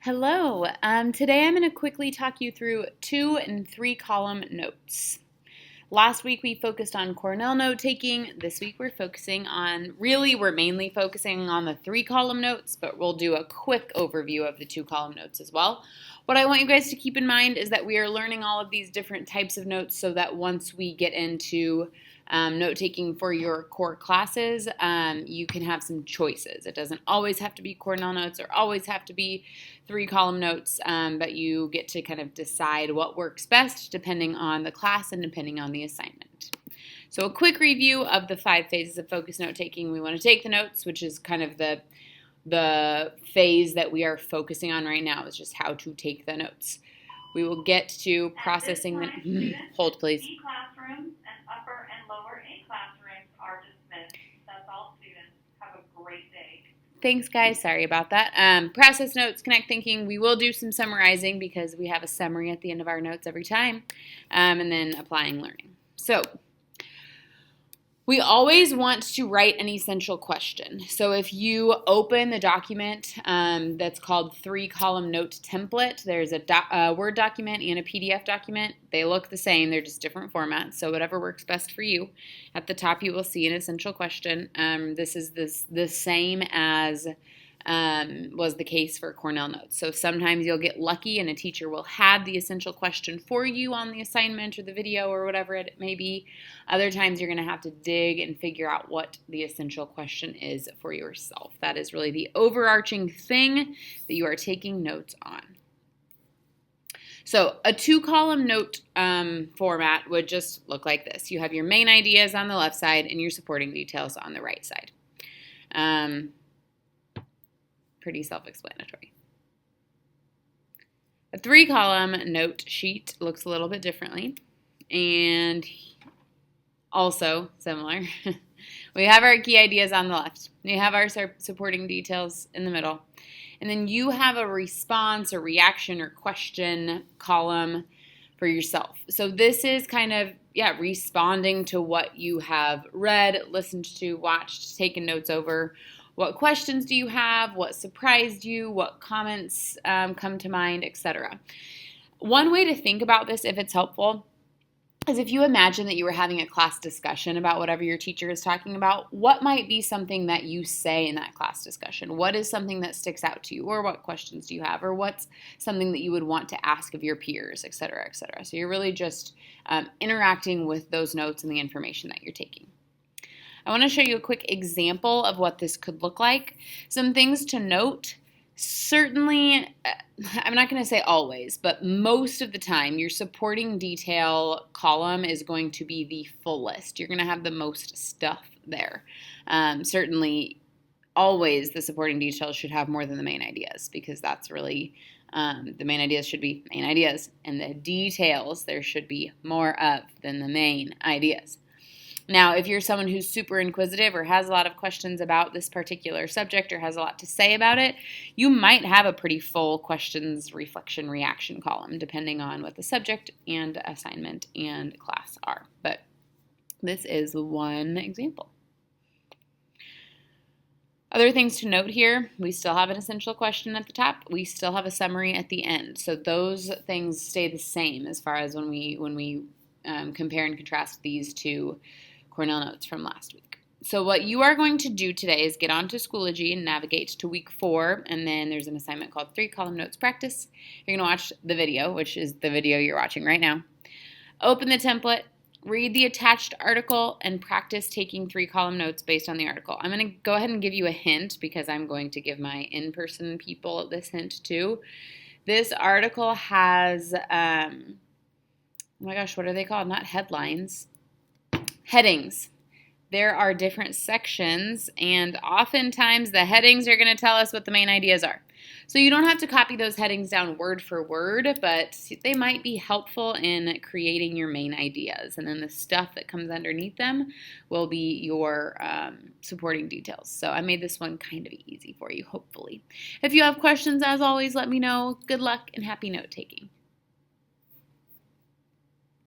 Hello. Today I'm going to quickly talk you through 2 and 3 column notes. Last week we focused on Cornell note taking. This week we're mainly focusing on the 3 column notes, but we'll do a quick overview of the 2 column notes as well. What I want you guys to keep in mind is that we are learning all of these different types of notes so that once we get into note taking for your core classes, you can have some choices. It doesn't always have to be Cornell notes or always have to be 3 column notes, but you get to kind of decide what works best depending on the class and depending on the assignment. So a quick review of the 5 phases of focus note taking. We want to take the notes, which is kind of the phase that we are focusing on right now, is just how to take the notes. We will get to processing the hold please. B classrooms and upper and lower A classrooms are dismissed. That's all, students. Have a great day. Thanks, guys. Sorry about that. Process notes, connect thinking. We will do some summarizing because we have a summary at the end of our notes every time, and then applying learning. So we always want to write an essential question. So if you open the document that's called 3 column note template, there's a Word document and a PDF document. They look the same, they're just different formats, so whatever works best for you. At the top you will see an essential question. This is the same as was the case for Cornell notes. So sometimes you'll get lucky and a teacher will have the essential question for you on the assignment or the video or whatever it may be. Other times you're going to have to dig and figure out what the essential question is for yourself. That is really the overarching thing that you are taking notes on. So a 2 column note format would just look like this. You have your main ideas on the left side and your supporting details on the right side. Pretty self-explanatory. A 3 column note sheet looks a little bit differently and also similar. We have our key ideas on the left. We have our supporting details in the middle. And then you have a response or reaction or question column for yourself. So this is kind of, responding to what you have read, listened to, watched, taken notes over. What questions do you have? What surprised you? What comments come to mind, etc. One way to think about this, if it's helpful, is if you imagine that you were having a class discussion about whatever your teacher is talking about, what might be something that you say in that class discussion? What is something that sticks out to you? Or what questions do you have? Or what's something that you would want to ask of your peers, etc., etc. So you're really just interacting with those notes and the information that you're taking. I want to show you a quick example of what this could look like. Some things to note. Certainly, I'm not going to say always, but most of the time, your supporting detail column is going to be the fullest. You're going to have the most stuff there. Certainly, always the supporting details should have more than the main ideas, because that's really, the main ideas should be main ideas, and the details there should be more of than the main ideas. Now, if you're someone who's super inquisitive or has a lot of questions about this particular subject or has a lot to say about it, you might have a pretty full questions, reflection, reaction column, depending on what the subject and assignment and class are. But this is one example. Other things to note here, we still have an essential question at the top. We still have a summary at the end. So those things stay the same as far as when we compare and contrast these two Cornell notes from last week. So what you are going to do today is get onto Schoology and navigate to week 4, and then there's an assignment called 3 column notes practice. You're going to watch the video, which is the video you're watching right now. Open the template, read the attached article, and practice taking 3 column notes based on the article. I'm going to go ahead and give you a hint because I'm going to give my in-person people this hint too. This article has, oh my gosh, what are they called? Not headlines. Headings. There are different sections, and oftentimes the headings are going to tell us what the main ideas are. So you don't have to copy those headings down word for word, but they might be helpful in creating your main ideas. And then the stuff that comes underneath them will be your supporting details. So I made this one kind of easy for you, hopefully. If you have questions, as always, let me know. Good luck and happy note taking.